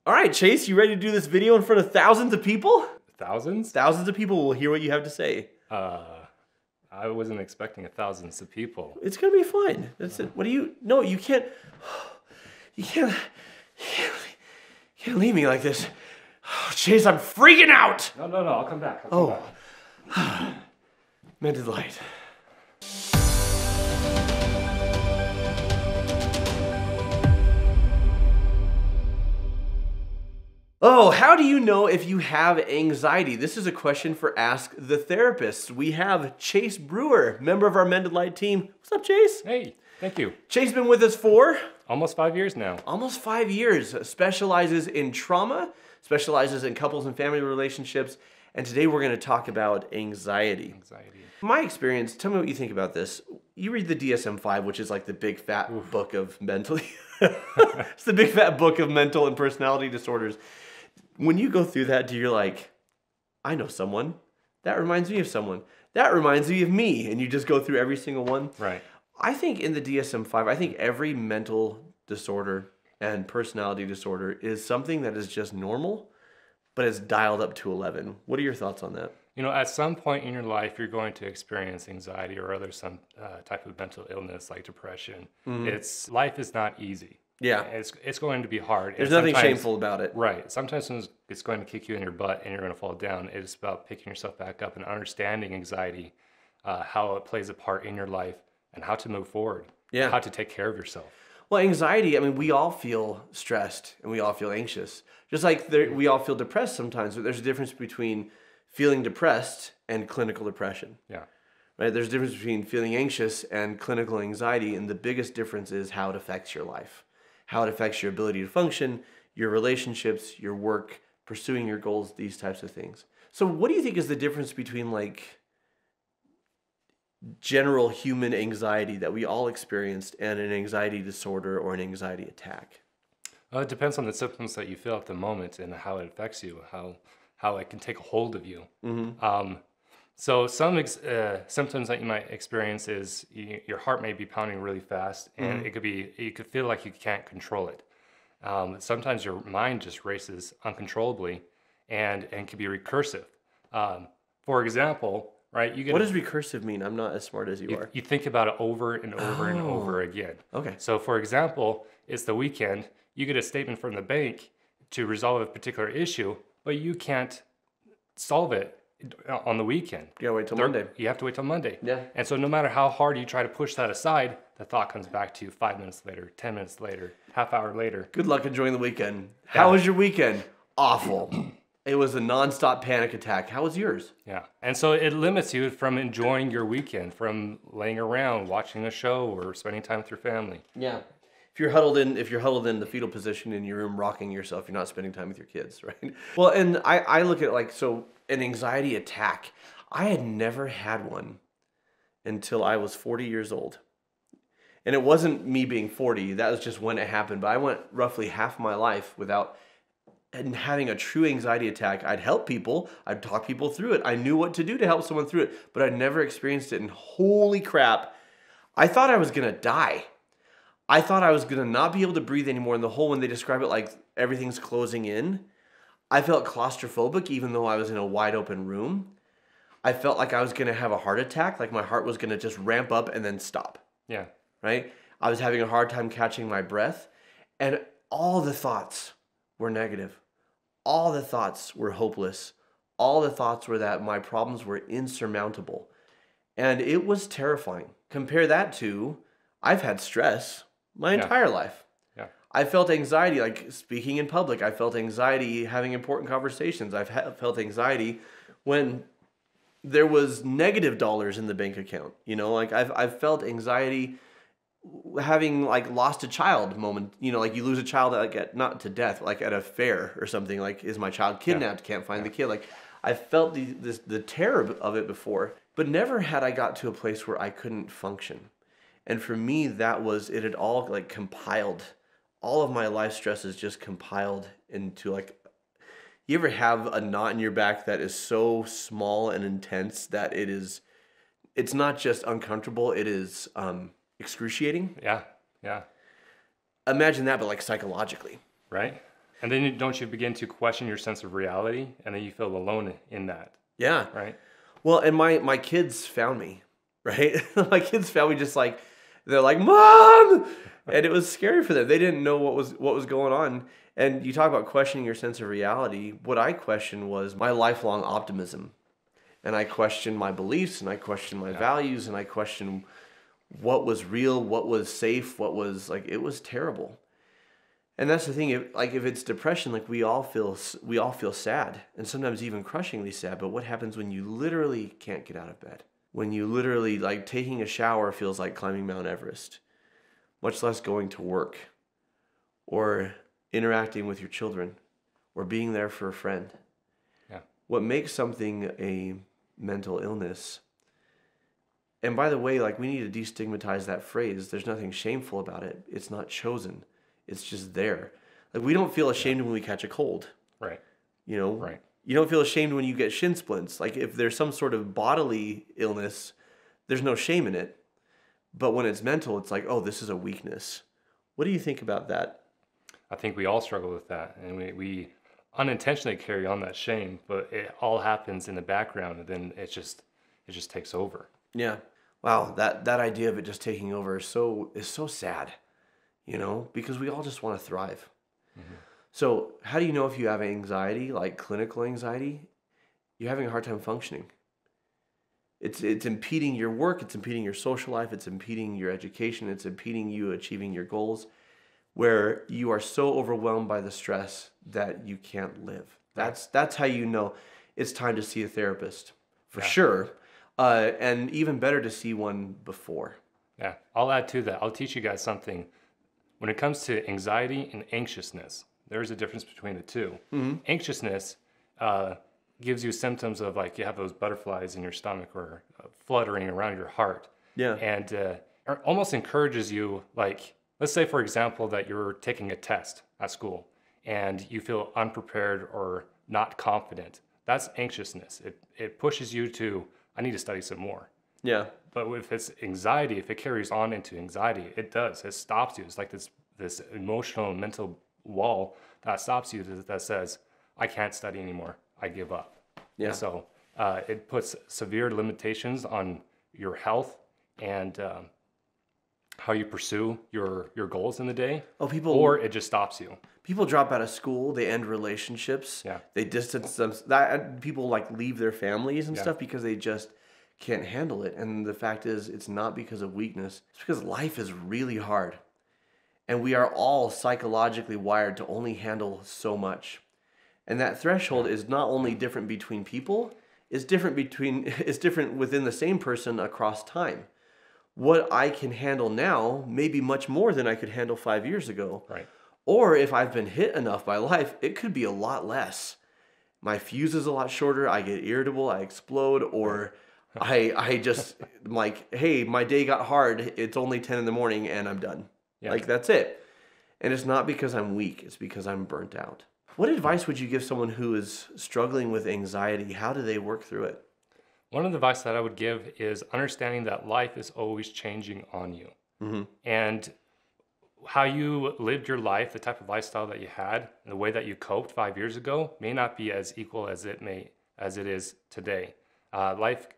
All right, Chase, you ready to do this video in front of thousands of people? Thousands? Thousands of people will hear what you have to say. I wasn't expecting thousands of people. It's gonna be fun. That's it. What do you? No, you can't. You can't leave me like this. Oh, Chase, I'm freaking out. No, I'll come back. I'll come back. Mended light. Oh, how do you know if you have anxiety? This is a question for Ask the Therapist. We have Chase Brewer, member of our Mended Light team. What's up, Chase? Hey, thank you. Chase been with us for? Almost 5 years now. Almost 5 years. Specializes in trauma, specializes in couples and family relationships, and today we're going to talk about anxiety. My experience, tell me what you think about this. You read the DSM-5, which is like the big fat book of mental... It's the big fat book of mental and personality disorders. When you go through that, you're like, I know someone. That reminds me of someone. That reminds me of me. And you just go through every single one. Right. I think in the DSM-5, I think every mental disorder and personality disorder is something that is just normal, but it's dialed up to 11. What are your thoughts on that? You know, at some point in your life, you're going to experience anxiety or some type of mental illness like depression. Life is not easy. Yeah. It's going to be hard. There's nothing shameful about it. Right. Sometimes it's going to kick you in your butt and you're going to fall down. It's about picking yourself back up and understanding anxiety, how it plays a part in your life and how to move forward. Yeah. How to take care of yourself. Well, anxiety, I mean, we all feel stressed and we all feel anxious. Just like we all feel depressed sometimes, but there's a difference between feeling depressed and clinical depression. Yeah. Right? There's a difference between feeling anxious and clinical anxiety, and the biggest difference is how it affects your life, how it affects your ability to function, your relationships, your work, pursuing your goals, these types of things. So what do you think is the difference between like general human anxiety that we all experienced and an anxiety disorder or an anxiety attack? It depends on the symptoms that you feel at the moment and how it affects you, how it can take a hold of you. So some symptoms that you might experience is your heart may be pounding really fast, and you could feel like you can't control it. Sometimes your mind just races uncontrollably, and can be recursive. For example, right? What does recursive mean? I'm not as smart as you are. You think about it over and over and over again. Okay. So for example, it's the weekend. You get a statement from the bank to resolve a particular issue, but you can't solve it on the weekend. You gotta wait till Monday. You have to wait till Monday. Yeah. And so no matter how hard you try to push that aside, the thought comes back to you 5 minutes later, 10 minutes later, half hour later. Good luck enjoying the weekend. How was your weekend? Awful. It was a nonstop panic attack. How was yours? Yeah. And so it limits you from enjoying your weekend, from laying around, watching a show, or spending time with your family. Yeah. If you're huddled in the fetal position in your room rocking yourself, you're not spending time with your kids, right? Well, and I look at like, so an anxiety attack. I had never had one until I was 40 years old. And it wasn't me being 40, that was just when it happened. But I went roughly half my life without having a true anxiety attack. I'd help people, I'd talk people through it. I knew what to do to help someone through it, but I'd never experienced it. And holy crap, I thought I was gonna die. I thought I was going to not be able to breathe anymore. In the whole, when they describe it like everything's closing in, I felt claustrophobic even though I was in a wide open room. I felt like I was going to have a heart attack, like my heart was going to just ramp up and then stop. Yeah. Right? I was having a hard time catching my breath, and all the thoughts were negative. All the thoughts were hopeless. All the thoughts were that my problems were insurmountable. And it was terrifying. Compare that to, I've had stress my entire life. Yeah. I felt anxiety, like speaking in public. I felt anxiety having important conversations. I've felt anxiety when there was negative dollars in the bank account. You know, like I've felt anxiety having like lost a child moment. You know, like you lose a child like not to death, like at a fair or something. Like, is my child kidnapped? Can't find the kid. Like I felt the terror of it before, but never had I got to a place where I couldn't function. And for me, that was, it had all like compiled, all of my life stresses just compiled into like, you ever have a knot in your back that is so small and intense that it's not just uncomfortable, it is excruciating? Yeah, yeah. Imagine that, but like psychologically. Right? And then don't you begin to question your sense of reality, and then you feel alone in that, Yeah. right? Well, and my kids found me, right? My kids found me just like, they're like, Mom! And it was scary for them. They didn't know what was going on. And you talk about questioning your sense of reality. What I questioned was my lifelong optimism. And I questioned my beliefs, and I questioned my values, and I questioned what was real, what was safe, what was like, it was terrible. And that's the thing, if it's depression, like we all feel sad, and sometimes even crushingly sad. But what happens when you literally can't get out of bed? When you literally, like, taking a shower feels like climbing Mount Everest, much less going to work or interacting with your children or being there for a friend. Yeah. What makes something a mental illness? And by the way, like, we need to destigmatize that phrase. There's nothing shameful about it. It's not chosen. It's just there. Like, we don't feel ashamed when we catch a cold. Right. You know? Right. You don't feel ashamed when you get shin splints. Like, if there's some sort of bodily illness, there's no shame in it. But when it's mental, it's like, oh, this is a weakness. What do you think about that? I think we all struggle with that, and we unintentionally carry on that shame, but it all happens in the background, and then it just takes over. Yeah. Wow, that idea of it just taking over is so sad, you know, because we all just want to thrive. Mm-hmm. So how do you know if you have anxiety, like clinical anxiety? You're having a hard time functioning. It's impeding your work, it's impeding your social life, it's impeding your education, it's impeding you achieving your goals, where you are so overwhelmed by the stress that you can't live. That's how you know it's time to see a therapist, for sure. And even better to see one before. Yeah, I'll add to that. I'll teach you guys something. When it comes to anxiety and anxiousness, there's a difference between the two. Mm-hmm. Anxiousness gives you symptoms of, like, you have those butterflies in your stomach or fluttering around your heart. Yeah. And it almost encourages you, like, let's say, for example, that you're taking a test at school and you feel unprepared or not confident. That's anxiousness. It pushes you to, I need to study some more. Yeah. But if it's anxiety, if it carries on into anxiety, it does. It stops you. It's like this emotional and mental wall that stops you, that says, I can't study anymore. I give up. Yeah. And so it puts severe limitations on your health and how you pursue your goals in the day. Or it just stops you. People drop out of school. They end relationships. Yeah. They distance them. People, like, leave their families and stuff because they just can't handle it. And the fact is, it's not because of weakness. It's because life is really hard. And we are all psychologically wired to only handle so much. And that threshold is not only different between people, it's different within the same person across time. What I can handle now may be much more than I could handle 5 years ago. Right. Or if I've been hit enough by life, it could be a lot less. My fuse is a lot shorter. I get irritable. I explode. Or I just, I'm like, hey, my day got hard. It's only 10 in the morning and I'm done. Yeah. Like, that's it. And it's not because I'm weak. It's because I'm burnt out. What advice would you give someone who is struggling with anxiety? How do they work through it? One of the advice that I would give is understanding that life is always changing on you. Mm-hmm. And how you lived your life, the type of lifestyle that you had, and the way that you coped 5 years ago may not be as equal as it is today. Life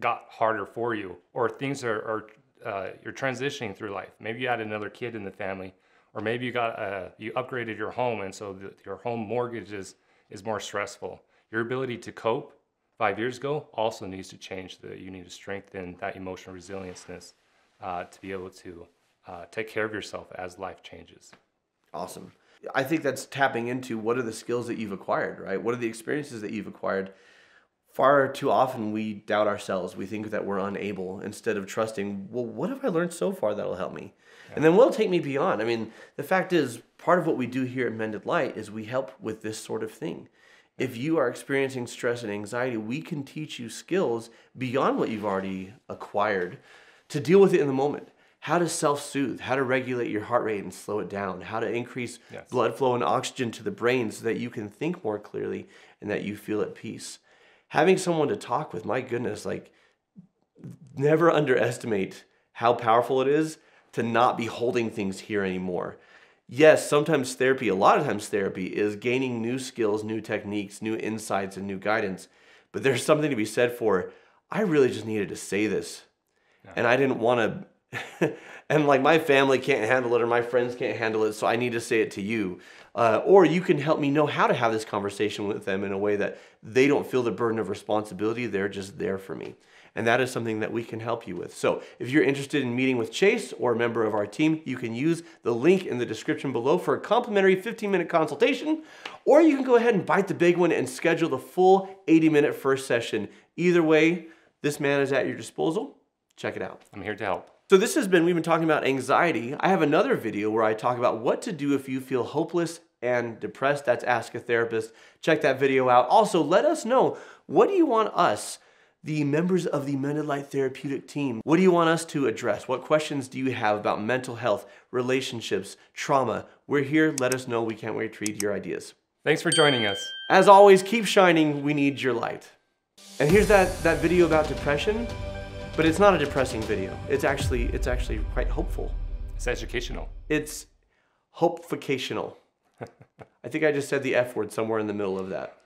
got harder for you, or things are you're transitioning through life. Maybe you had another kid in the family, or maybe you upgraded your home, and so your home mortgage is more stressful. Your ability to cope 5 years ago also needs to change. You need to strengthen that emotional resilienceness to be able to take care of yourself as life changes. Awesome. I think that's tapping into what are the skills that you've acquired, right? What are the experiences that you've acquired? Far too often we doubt ourselves. We think that we're unable instead of trusting, well, what have I learned so far that'll help me? Yeah. And then what'll take me beyond? I mean, the fact is, part of what we do here at Mended Light is we help with this sort of thing. If you are experiencing stress and anxiety, we can teach you skills beyond what you've already acquired to deal with it in the moment. How to self-soothe, how to regulate your heart rate and slow it down, how to increase blood flow and oxygen to the brain so that you can think more clearly and that you feel at peace. Having someone to talk with, my goodness, like, never underestimate how powerful it is to not be holding things here anymore. Yes, sometimes therapy, a lot of times therapy is gaining new skills, new techniques, new insights, and new guidance. But there's something to be said for, I really just needed to say this. And I didn't want to, and like my family can't handle it or my friends can't handle it, so I need to say it to you. Or you can help me know how to have this conversation with them in a way that they don't feel the burden of responsibility. They're just there for me. And that is something that we can help you with. So if you're interested in meeting with Chase or a member of our team, you can use the link in the description below for a complimentary 15-minute consultation, or you can go ahead and bite the big one and schedule the full 80-minute first session. Either way, this man is at your disposal. Check it out. I'm here to help. So this has been, we've been talking about anxiety. I have another video where I talk about what to do if you feel hopeless and depressed. That's Ask a Therapist. Check that video out. Also, let us know, what do you want us, the members of the Mended Light Therapeutic team, what do you want us to address? What questions do you have about mental health, relationships, trauma? We're here. Let us know. We can't wait to read your ideas. Thanks for joining us. As always, keep shining. We need your light. And here's that video about depression, but it's not a depressing video. It's actually quite hopeful. It's educational. It's hope-ficational. I think I just said the F word somewhere in the middle of that.